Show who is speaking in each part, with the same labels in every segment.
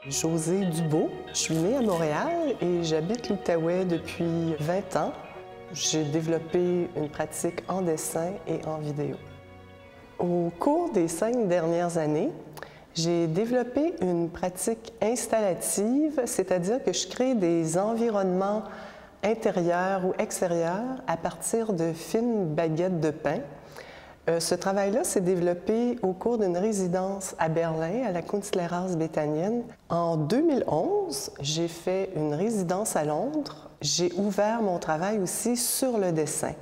Speaker 1: Josée Dubeau. Je suis née à Montréal et j'habite l'Outaouais depuis 20 ans. J'ai développé une pratique en dessin et en vidéo. Au cours des 5 dernières années, j'ai développé une pratique installative, c'est-à-dire que je crée des environnements intérieurs ou extérieurs à partir de fines baguettes de pain. Ce travail-là s'est développé au cours d'une résidence à Berlin, à la Kunstlehrhaus Bethanien. En 2011, j'ai fait une résidence à Londres. J'ai ouvert mon travail aussi sur le dessin.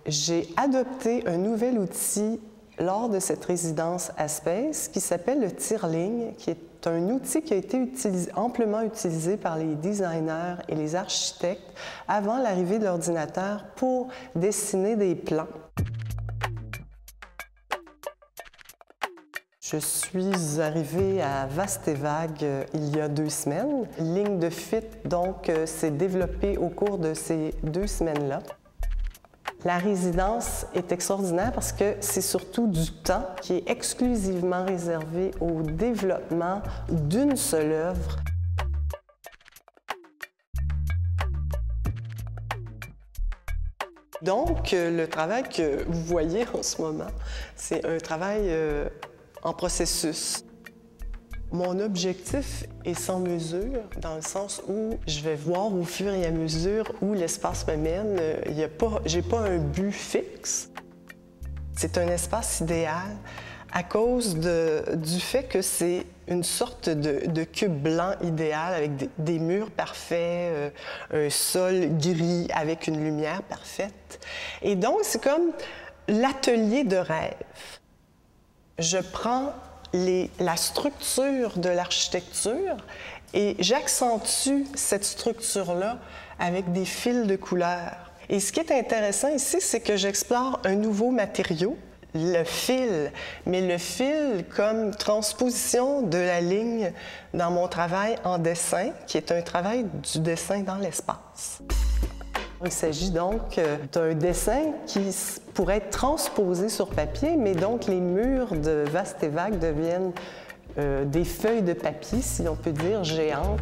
Speaker 1: J'ai adopté un nouvel outil lors de cette résidence à Space qui s'appelle le tire-ligne, qui est un outil qui a été amplement utilisé par les designers et les architectes avant l'arrivée de l'ordinateur pour dessiner des plans. Je suis arrivée à Vaste et Vague il y a 2 semaines. Ligne de fit, donc, s'est développée au cours de ces 2 semaines-là. La résidence est extraordinaire parce que c'est surtout du temps qui est exclusivement réservé au développement d'une seule œuvre. Donc, le travail que vous voyez en ce moment, c'est un travail en processus. Mon objectif est sans mesure, dans le sens où je vais voir au fur et à mesure où l'espace me mène. J'ai pas un but fixe. C'est un espace idéal à cause du fait que c'est une sorte de cube blanc idéal avec des murs parfaits, un sol gris avec une lumière parfaite. Et donc, c'est comme l'atelier de rêve. Je prends la structure de l'architecture et j'accentue cette structure-là avec des fils de couleurs. Et ce qui est intéressant ici, c'est que j'explore un nouveau matériau, le fil, mais le fil comme transposition de la ligne dans mon travail en dessin, qui est un travail du dessin dans l'espace. Il s'agit donc d'un dessin qui pourrait être transposé sur papier, mais donc les murs de Vaste et Vague deviennent des feuilles de papier, si on peut dire, géantes.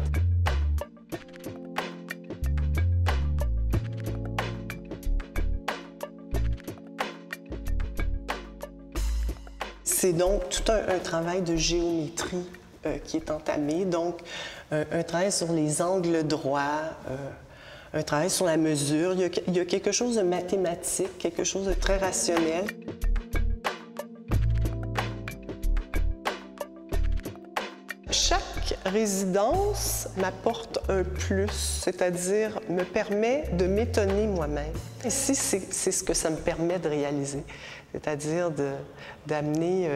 Speaker 1: C'est donc tout un travail de géométrie qui est entamé, donc un travail sur les angles droits, un travail sur la mesure. Il y a quelque chose de mathématique, quelque chose de très rationnel. Chaque résidence m'apporte un plus, c'est-à-dire me permet de m'étonner moi-même. Ici, c'est ce que ça me permet de réaliser, c'est-à-dire d'amener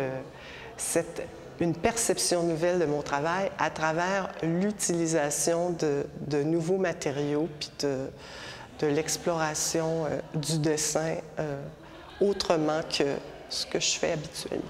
Speaker 1: une perception nouvelle de mon travail à travers l'utilisation de nouveaux matériaux puis de l'exploration du dessin autrement que ce que je fais habituellement.